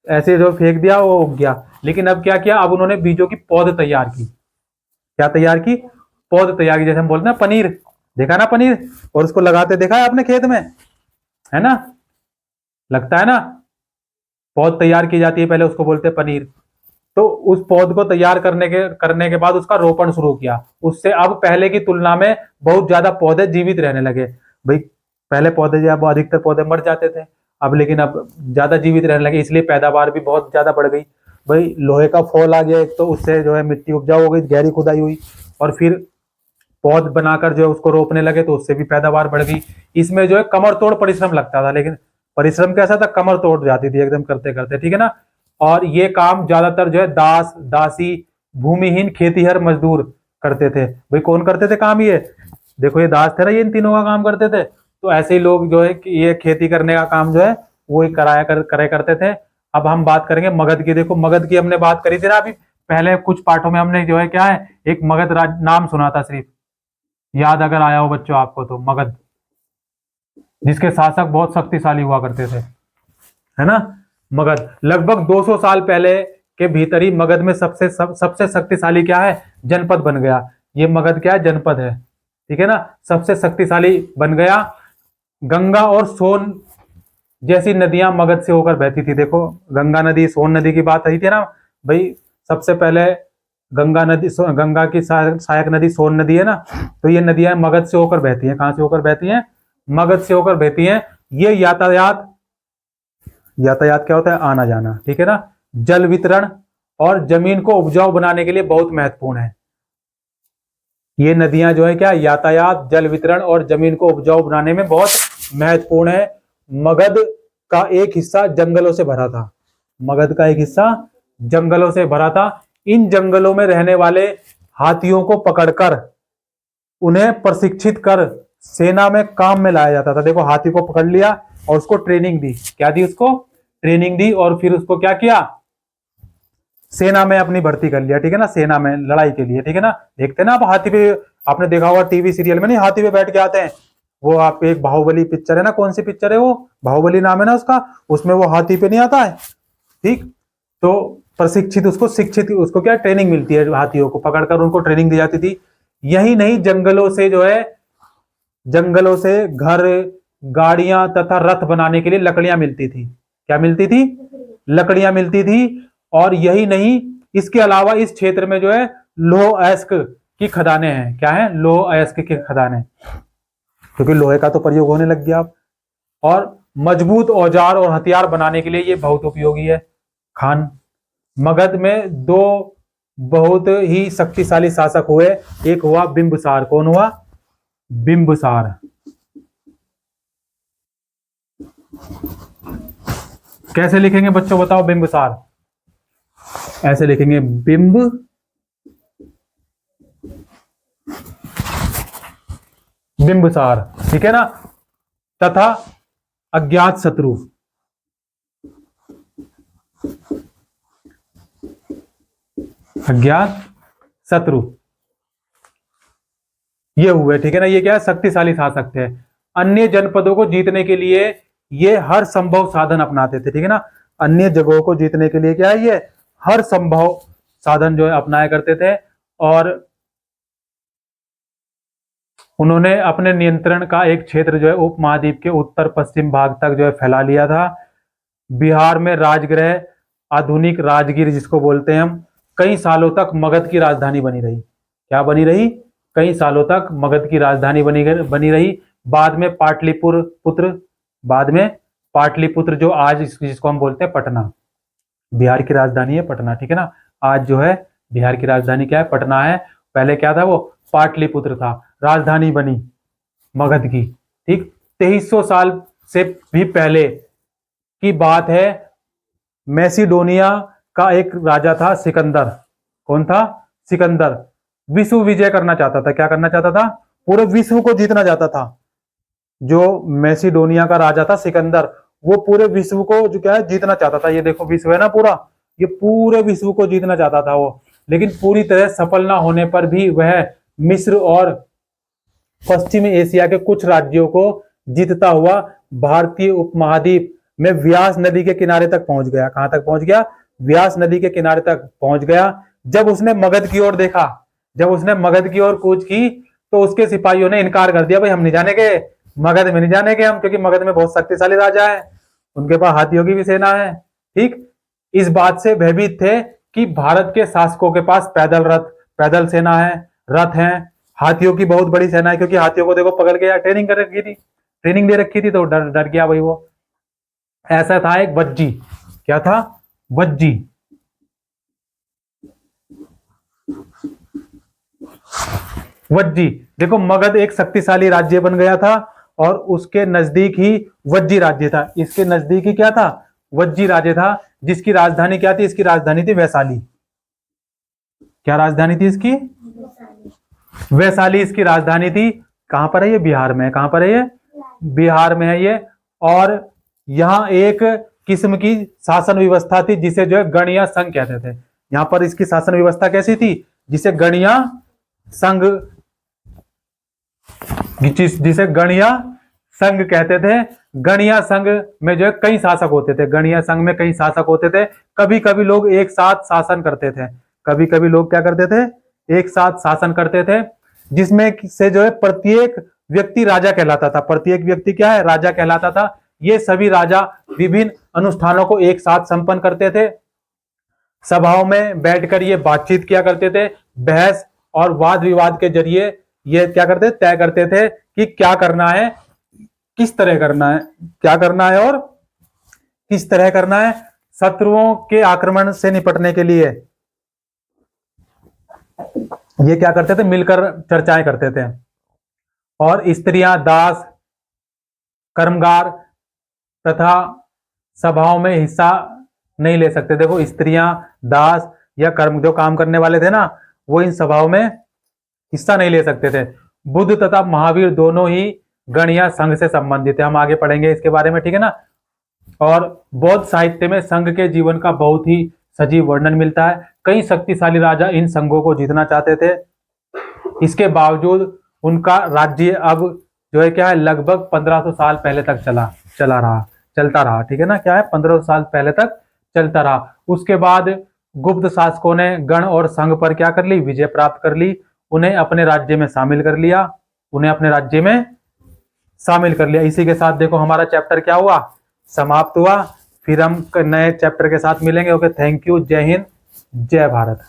ऐसे जो फेंक दिया वो उग गया, लेकिन अब क्या किया, अब उन्होंने बीजों की पौध तैयार की। क्या तैयार की, पौध तैयार की। जैसे हम बोलते हैं पनीर, देखा ना पनीर, और उसको लगाते देखा है आपने खेत में, है ना, लगता है ना, पौध तैयार की जाती है पहले, उसको बोलते हैं पनीर। तो उस पौध को तैयार करने के बाद उसका रोपण शुरू किया। उससे अब पहले की तुलना में बहुत ज्यादा पौधे जीवित रहने लगे। भाई पहले पौधे जब अधिकतर पौधे मर जाते थे, अब लेकिन अब ज्यादा जीवित रहने लगे, इसलिए पैदावार भी बहुत ज्यादा बढ़ गई। भाई लोहे का फॉल आ गया एक, तो उससे जो है मिट्टी उपजाऊ हो गई, गहरी खुदाई हुई, और फिर पौध बनाकर जो है उसको रोपने लगे, तो उससे भी पैदावार बढ़ गई। इसमें जो है कमर तोड़ परिश्रम लगता था, लेकिन परिश्रम कैसा था, कमर तोड़ जाती थी एकदम करते करते, ठीक है ना? और ये काम ज्यादातर जो है दास दासी भूमिहीन खेतीहर मजदूर करते थे। भाई कौन करते थे काम? ये देखो, ये दास थे ना, ये इन तीनों का काम करते थे। तो ऐसे ही लोग जो है कि ये खेती करने का काम जो है वो ही करे करते थे। अब हम बात करेंगे मगध की। देखो मगध की हमने बात करी थी ना अभी पहले कुछ पाठों में, हमने जो है क्या है, एक मगध राज नाम सुना था सिर्फ, याद अगर आया हो बच्चों आपको तो, मगध, जिसके शासक बहुत शक्तिशाली हुआ करते थे, है ना। मगध लगभग 200 साल पहले के भीतर ही मगध में सबसे शक्तिशाली क्या है, जनपद बन गया। ये मगध क्या है, जनपद है, ठीक है ना, सबसे शक्तिशाली बन गया। गंगा और सोन जैसी नदियां मगध से होकर बहती थी। देखो गंगा नदी, सोन नदी की बात आई थी ना भाई, सबसे पहले गंगा नदी, गंगा की सहायक नदी सोन नदी है ना, तो ये नदियां मगध से होकर बहती हैं। कहां से होकर बहती हैं? मगध से होकर बहती हैं। ये यातायात क्या होता है? आना जाना, ठीक है ना। जल वितरण और जमीन को उपजाऊ बनाने के लिए बहुत महत्वपूर्ण है। ये नदियां जो है क्या, यातायात, जल वितरण और जमीन को उपजाऊ बनाने में बहुत महत्वपूर्ण है। मगध का एक हिस्सा जंगलों से भरा था। मगध का एक हिस्सा जंगलों से भरा था। इन जंगलों में रहने वाले हाथियों को पकड़कर उन्हें प्रशिक्षित कर सेना में काम में लाया जाता था। देखो हाथी को पकड़ लिया और उसको ट्रेनिंग दी। क्या दी? उसको ट्रेनिंग दी और फिर उसको क्या किया, सेना में अपनी भर्ती कर लिया, ठीक है ना, सेना में लड़ाई के लिए, ठीक है ना। देखते ना आप हाथी पे, आपने देखा होगा टीवी सीरियल में, नहीं हाथी पे बैठ के आते हैं वो। आप एक बाहुबली पिक्चर है ना, कौन सी पिक्चर है वो, बाहुबली नाम है ना उसका, उसमें वो हाथी पे नहीं आता है, ठीक। तो प्रशिक्षित उसको, शिक्षित उसको क्या ट्रेनिंग मिलती है, हाथियों को पकड़कर उनको ट्रेनिंग दी जाती थी। यही नहीं, जंगलों से जो है, जंगलों से घर, गाड़ियां तथा रथ बनाने के लिए लकड़ियां मिलती थी। क्या मिलती थी? लकड़ियां मिलती थी। और यही नहीं, इसके अलावा इस क्षेत्र में जो है लौह अयस्क की खदानें हैं। क्या है? लौह अयस्क की खदानें, क्योंकि लोहे का तो प्रयोग होने लग गया अब। और मजबूत औजार और हथियार बनाने के लिए ये बहुत उपयोगी है। खान मगध में दो बहुत ही शक्तिशाली शासक हुए। एक हुआ बिंबसार। कौन हुआ? बिंबसार। कैसे लिखेंगे बच्चों बताओ बिंबसार? ऐसे लिखेंगे, बिंबसार, ठीक है ना। तथा अज्ञात शत्रु, अज्ञात शत्रु ये हुए, ठीक है ना। ये क्या है? शक्तिशाली शासक थे। अन्य जनपदों को जीतने के लिए ये हर संभव साधन अपनाते थे, ठीक है ना। अन्य जगहों को जीतने के लिए क्या है, ये हर संभव साधन जो है अपनाया करते थे। और उन्होंने अपने नियंत्रण का एक क्षेत्र जो है उपमहाद्वीप के उत्तर पश्चिम भाग तक जो है फैला लिया था। बिहार में राजगृह, आधुनिक राजगीर जिसको बोलते हैं हम, कई सालों तक मगध की राजधानी बनी रही। क्या बनी रही? कई सालों तक मगध की राजधानी बनी रही। बाद में पाटलिपुत्र जो आज जिसको हम बोलते हैं पटना, बिहार की राजधानी है पटना, ठीक है ना। आज जो है बिहार की राजधानी क्या है? पटना है। पहले क्या था? वो पाटलिपुत्र था, राजधानी बनी मगध की, ठीक। 2300 साल से भी पहले की बात है। मैसिडोनिया का एक राजा था सिकंदर। कौन था? सिकंदर। विश्व विजय करना चाहता था। क्या करना चाहता था? पूरे विश्व को जीतना चाहता था। जो मैसिडोनिया का राजा था सिकंदर, वो पूरे विश्व को जो क्या है जीतना चाहता था। ये देखो विश्व है ना पूरा, ये पूरे विश्व को जीतना चाहता था वो। लेकिन पूरी तरह सफल ना होने पर भी वह मिस्र और पश्चिमी एशिया के कुछ राज्यों को जीतता हुआ भारतीय उपमहाद्वीप में व्यास नदी के किनारे तक पहुंच गया। कहां तक पहुंच गया? व्यास नदी के किनारे तक पहुंच गया। जब उसने मगध की ओर देखा, जब उसने मगध की ओर कूच की, तो उसके सिपाहियों ने इनकार कर दिया, भाई हम नहीं जाने के, मगध में नहीं जाने के हम, क्योंकि मगध में बहुत शक्तिशाली राजा है, उनके पास हाथियों की भी सेना है, ठीक। इस बात से भयभीत थे कि भारत के शासकों के पास पैदल सेना है, रथ है, हाथियों की बहुत बड़ी सेना है। क्योंकि हाथियों को देखो पकड़ के ट्रेनिंग कर रखी थी, ट्रेनिंग दे रखी थी, तो डर गया भाई वो। ऐसा था एक वज्जी। क्या था? वज्जी। वज्जी, देखो मगध एक शक्तिशाली राज्य बन गया था और उसके नजदीक ही वज्जी राज्य था। इसके नजदीक ही क्या था? वज्जी राज्य था, जिसकी राजधानी क्या थी? इसकी राजधानी थी वैशाली। क्या राजधानी थी इसकी? वैशाली इसकी राजधानी थी। कहां पर है ये? बिहार में। कहां पर है ये? बिहार में है ये। और यहाँ एक किस्म की शासन व्यवस्था थी जिसे जो है गणिया संघ कहते थे। यहाँ पर इसकी शासन व्यवस्था कैसी थी? जिसे गणिया संघ, जिसे गणिया संघ कहते थे। गणिया संघ में जो है कई शासक होते थे। गणिया संघ में कई शासक होते थे। कभी कभी लोग एक साथ शासन करते थे। कभी कभी लोग क्या करते थे? एक साथ शासन करते थे, जिसमें से जो है प्रत्येक व्यक्ति राजा कहलाता था। प्रत्येक व्यक्ति क्या है? राजा कहलाता था। ये सभी राजा विभिन्न अनुष्ठानों को एक साथ संपन्न करते थे। सभाओं में बैठकर ये बातचीत किया करते थे। बहस और वाद विवाद के जरिए ये क्या करते? तय करते थे कि क्या करना है, किस तरह करना है, क्या करना है और किस तरह करना है। शत्रुओं के आक्रमण से निपटने के लिए ये क्या करते थे? मिलकर चर्चाएं करते थे। और स्त्रियां, दास, कर्मगार तथा सभाओं में हिस्सा नहीं ले सकते। देखो, स्त्रियां, दास या कर्म जो काम करने वाले थे ना, वो इन सभाओं में हिस्सा नहीं ले सकते थे। बुद्ध तथा महावीर दोनों ही गणिया संघ से संबंधित है। हम आगे पढ़ेंगे इसके बारे में, ठीक है ना। और बौद्ध साहित्य में संघ के जीवन का बहुत ही सजीव वर्णन मिलता है। कई शक्तिशाली राजा इन संघों को जीतना चाहते थे। इसके बावजूद उनका राज्य अब जो है क्या है? लगभग 1500 साल पहले तक चलता रहा, ठीक है ना। क्या है? 1500 साल पहले तक चलता रहा। उसके बाद गुप्त शासकों ने गण और संघ पर क्या कर ली? विजय प्राप्त कर ली। उन्हें अपने राज्य में शामिल कर लिया। इसी के साथ देखो हमारा चैप्टर क्या हुआ? समाप्त हुआ। फिर हम नए चैप्टर के साथ मिलेंगे। Okay, thank you. जय हिंद, जय भारत।